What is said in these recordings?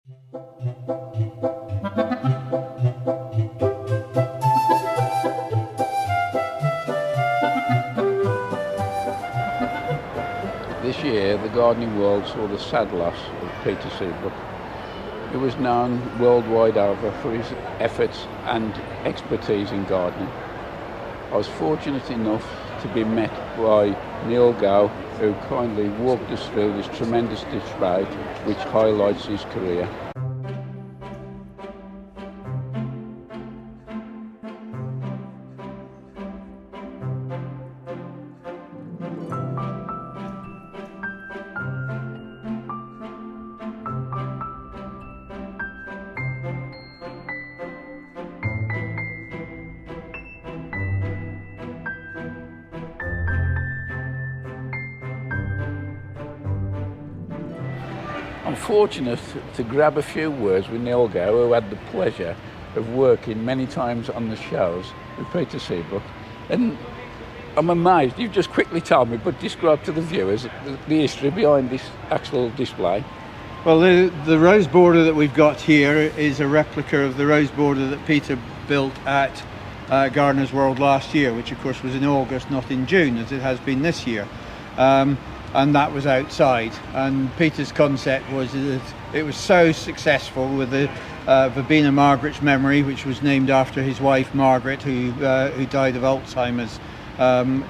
This year, the gardening world saw the sad loss of Peter Seabrook. He was known worldwide over for his efforts and expertise in gardening. I was fortunate enough to be met by Neil Gow, who kindly walked us through this tremendous display which highlights his career. I'm fortunate to grab a few words with Neil Gow, who had the pleasure of working many times on the shows with Peter Seabrook. And I'm amazed, you've just quickly told me, but describe to the viewers the history behind this actual display. Well, the rose border that we've got here is a replica of the rose border that Peter built at Gardener's World last year, which of course was in August, not in June, as it has been this year. And that was outside, and Peter's concept was that it was so successful with the Verbena Margaret's memory, which was named after his wife Margaret, who died of Alzheimer's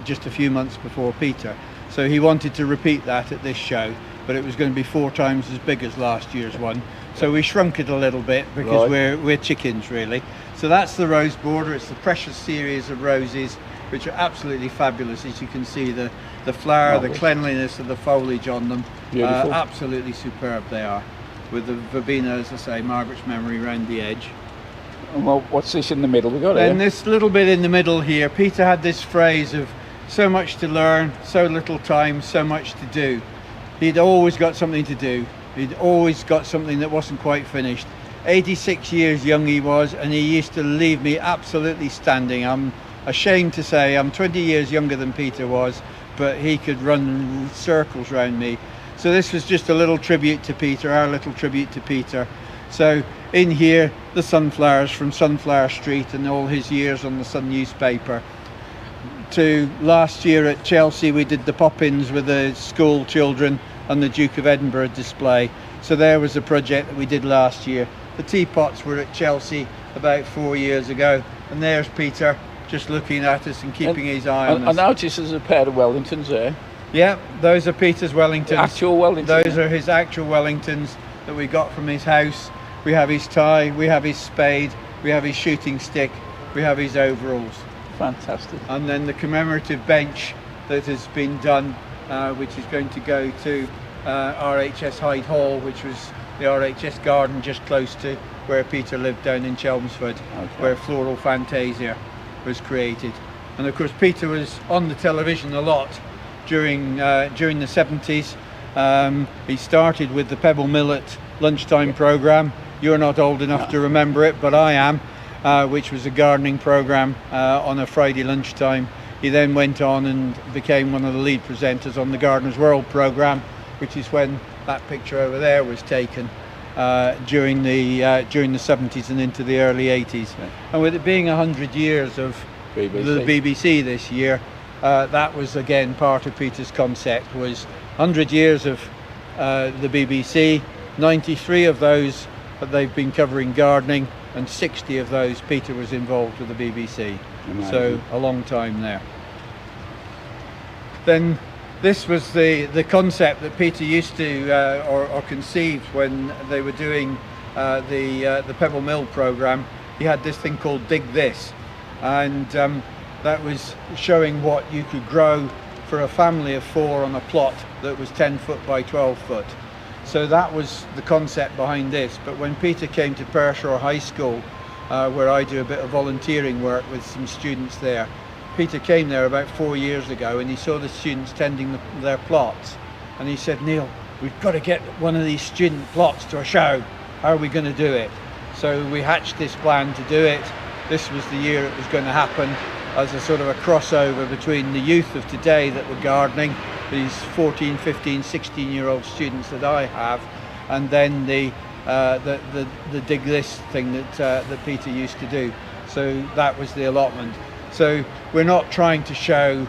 just a few months before Peter. So he wanted to repeat that at this show, but it was going to be 4 times as big as last year's one. So we shrunk it a little bit because we're chickens really. So that's the rose border. It's the precious series of roses, which are absolutely fabulous. As you can see, the flower, the cleanliness of the foliage on them, absolutely superb they are. With the verbena, as I say, Margaret's memory around the edge. Well, what's this in the middle we got here? And then this little bit in the middle here, Peter had this phrase of so much to learn, so little time, so much to do. He'd always got something to do. He'd always got something that wasn't quite finished. 86 years young he was, and he used to leave me absolutely standing. I'm ashamed to say I'm 20 years younger than Peter was, but he could run circles around me. So this was just a little tribute to Peter, our little tribute to Peter. So in here, the sunflowers from Sunflower Street and all his years on the Sun newspaper. To last year at Chelsea, we did the pop-ins with the school children and the Duke of Edinburgh display. So there was a project that we did last year. The teapots were at Chelsea about 4 years ago, and there's Peter just looking at us and keeping his eye on us. I notice there's a pair of Wellingtons there. Yeah, those are Peter's Wellingtons. Actual Wellingtons? Those are his actual Wellingtons that we got from his house. We have his tie, we have his spade, we have his shooting stick, we have his overalls. Fantastic. And then the commemorative bench that has been done, which is going to go to RHS Hyde Hall, which was the RHS garden just close to where Peter lived down in Chelmsford, where Floral Fantasia was created. And of course Peter was on the television a lot during the 70s. He started with the Pebble Mill at lunchtime programme. You're not old enough to remember it, but I am, which was a gardening programme on a Friday lunchtime. He then went on and became one of the lead presenters on the Gardener's World programme, which is when that picture over there was taken during the 70s and into the early 80s. And with it being 100 years of the BBC this year, that was again part of Peter's concept, was 100 years of the BBC, 93 of those they've been covering gardening, and 60 of those Peter was involved with the BBC. Amazing. So a long time there. Then this was the concept that Peter used to or conceived when they were doing the Pebble Mill programme. He had this thing called Dig This, and that was showing what you could grow for a family of 4 on a plot that was 10 foot by 12 foot. So that was the concept behind this. But when Peter came to Pershore High School, where I do a bit of volunteering work with some students there, Peter came there about 4 years ago and he saw the students tending their plots, and he said, "Neil, we've got to get one of these student plots to a show. How are we going to do it?" So we hatched this plan to do it. This was the year it was going to happen, as a sort of a crossover between the youth of today that were gardening, these 14, 15, 16-year-old students that I have, and then the the dig this thing that Peter used to do. So that was the allotment. So we're not trying to show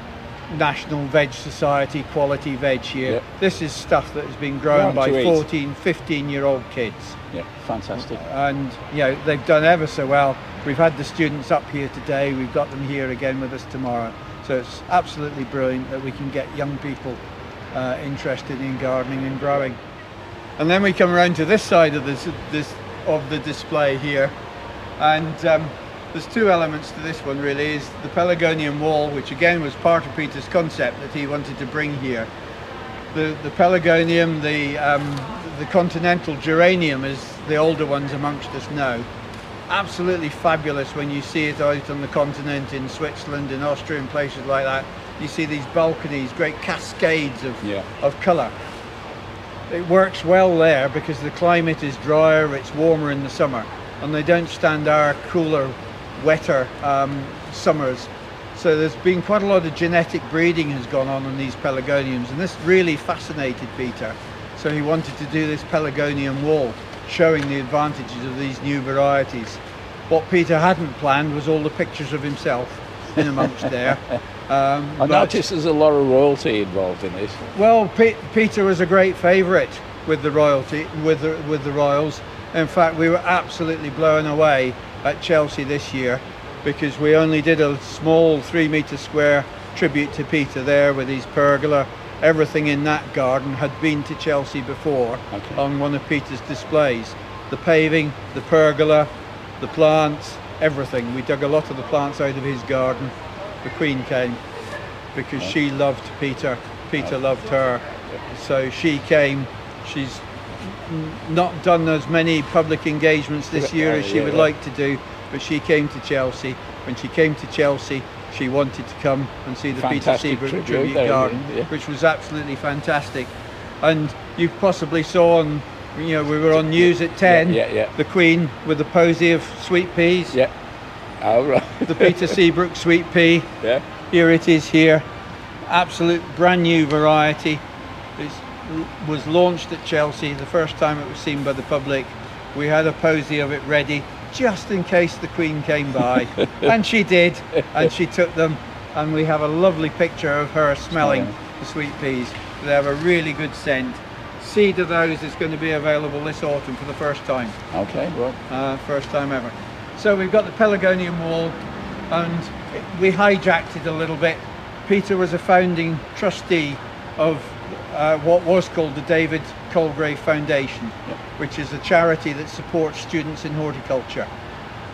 National Veg Society quality veg here. Yep. This is stuff that has been grown by to eat. 14, 15-year-old kids. Yeah, fantastic. And they've done ever so well. We've had the students up here today, we've got them here again with us tomorrow. So it's absolutely brilliant that we can get young people interested in gardening and growing. And then we come around to this side of the display here, and there's two elements to this one really. Is the Pelargonium wall, which again was part of Peter's concept that he wanted to bring here. The Pelargonium, the continental geranium, as the older ones amongst us know, absolutely fabulous when you see it out on the continent in Switzerland, in Austria, and places like that. You see these balconies, great cascades of colour. It works well there because the climate is drier, it's warmer in the summer, and they don't stand our cooler, wetter summers. So there's been quite a lot of genetic breeding has gone on these pelargoniums, and this really fascinated Peter. So he wanted to do this pelargonium wall, showing the advantages of these new varieties. What Peter hadn't planned was all the pictures of himself in amongst there. I noticed there's a lot of royalty involved in this. Well, Peter was a great favourite with the royalty, with the royals. In fact, we were absolutely blown away at Chelsea this year because we only did a small 3-metre square tribute to Peter there with his pergola. Everything in that garden had been to Chelsea before on one of Peter's displays. The paving, the pergola, the plants, everything. We dug a lot of the plants out of his garden. The Queen came because she loved Peter. Peter loved her. So she came. She's not done as many public engagements this year as she would like to do, but she came to Chelsea. When she came to Chelsea, she wanted to come and see the Peter Seabrook tribute garden, which was absolutely fantastic. And you possibly saw on, we were on news at 10, the Queen with the posy of sweet peas. Yeah. Oh, right. The Peter Seabrook sweet pea. Yeah. Here it is here. Absolute brand new variety. It was launched at Chelsea the first time it was seen by the public. We had a posy of it ready just in case the Queen came by. And she did, and she took them, and we have a lovely picture of her smelling the sweet peas. They have a really good scent. Seed of those is going to be available this autumn for the first time. Okay, well. First time ever. So we've got the Pelargonium wall, and we hijacked it a little bit. Peter was a founding trustee of what was called the David Colegrave Foundation, which is a charity that supports students in horticulture.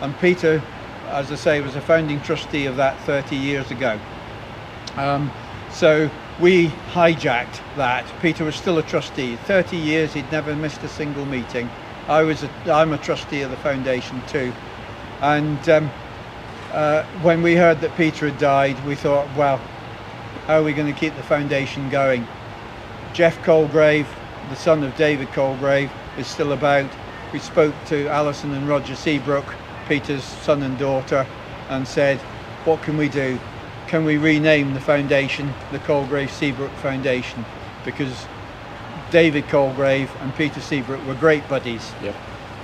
And Peter, as I say, was a founding trustee of that 30 years ago. So we hijacked that. Peter was still a trustee. 30 years, he'd never missed a single meeting. I'm a trustee of the foundation too. And when we heard that Peter had died, we thought, well, how are we going to keep the foundation going? Jeff Colegrave, the son of David Colegrave, is still about. We spoke to Alison and Roger Seabrook, Peter's son and daughter, and said, what can we do? Can we rename the foundation the Colegrave Seabrook Foundation? Because David Colegrave and Peter Seabrook were great buddies,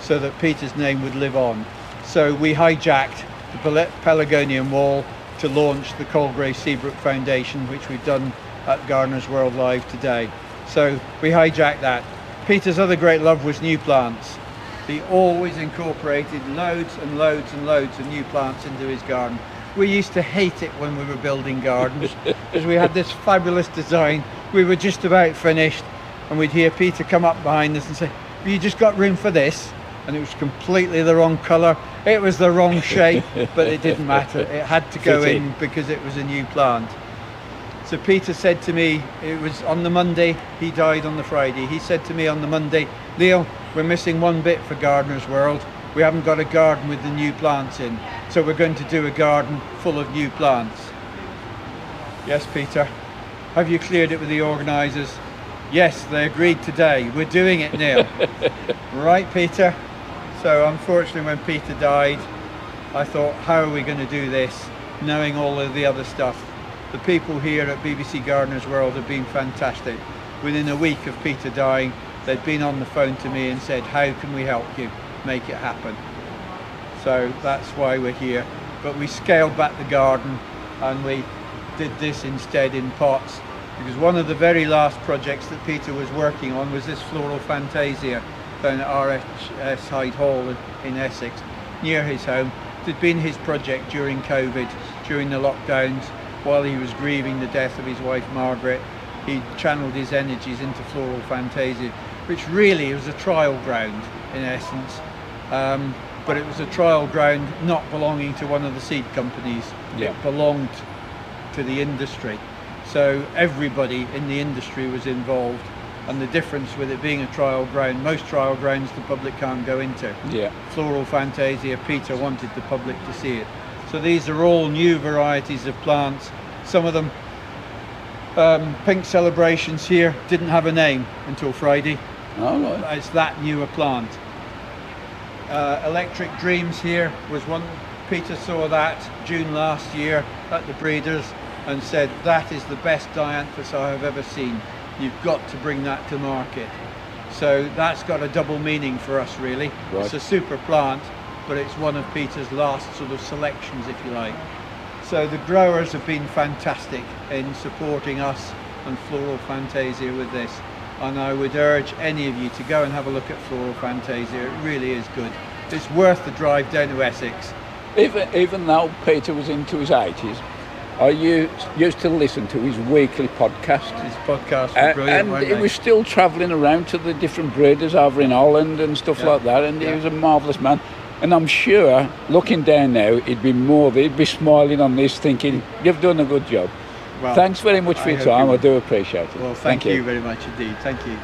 so that Peter's name would live on. So we hijacked the Pelargonium wall to launch the Colegrave Seabrook Foundation, which we've done at Gardener's World Live today. So we hijacked that. Peter's other great love was new plants. He always incorporated loads and loads and loads of new plants into his garden. We used to hate it when we were building gardens because we had this fabulous design. We were just about finished and we'd hear Peter come up behind us and say, have you just got room for this? And it was completely the wrong colour. It was the wrong shape, but it didn't matter. It had to go in because it was a new plant. So Peter said to me, it was on the Monday, he died on the Friday. He said to me on the Monday, Neil, we're missing one bit for Gardener's World. We haven't got a garden with the new plants in. So we're going to do a garden full of new plants. Yes, Peter. Have you cleared it with the organisers? Yes, they agreed today. We're doing it, Neil. Right, Peter? So unfortunately when Peter died, I thought, how are we going to do this, knowing all of the other stuff? The people here at BBC Gardener's World have been fantastic. Within a week of Peter dying, they'd been on the phone to me and said, how can we help you make it happen? So that's why we're here. But we scaled back the garden and we did this instead in pots, because one of the very last projects that Peter was working on was this Floral Fantasia down at RHS Hyde Hall in Essex, near his home. It had been his project during COVID, during the lockdowns, while he was grieving the death of his wife Margaret. He channeled his energies into Floral Fantasia, which really was a trial ground in essence. But it was a trial ground not belonging to one of the seed companies. Yeah. It belonged to the industry. So everybody in the industry was involved. And the difference with it being a trial ground, most trial grounds the public can't go into. Yeah. Floral Fantasia, Peter wanted the public to see it. So these are all new varieties of plants. Some of them, Pink Celebrations here, didn't have a name until Friday. Oh, right. It's that new a plant. Electric Dreams here was one. Peter saw that June last year at the breeders and said, that is the best dianthus I have ever seen. You've got to bring that to market. So that's got a double meaning for us really. Right. It's a super plant, but it's one of Peter's last sort of selections, if you like. So the growers have been fantastic in supporting us and Floral Fantasia with this. And I would urge any of you to go and have a look at Floral Fantasia. It really is good. It's worth the drive down to Essex. Even though Peter was into his 80s, I used to listen to his weekly podcast. His podcasts were brilliant, and weren't he they? was still travelling around to the different breeders over in Holland and stuff Yeah. like that, and Yeah. he was a marvellous man. And I'm sure, looking down now, he'd be smiling on this, thinking, you've done a good job. Well, Thanks very much for I your hope time. you I will. do appreciate it. Well, thank you very much indeed. Thank you.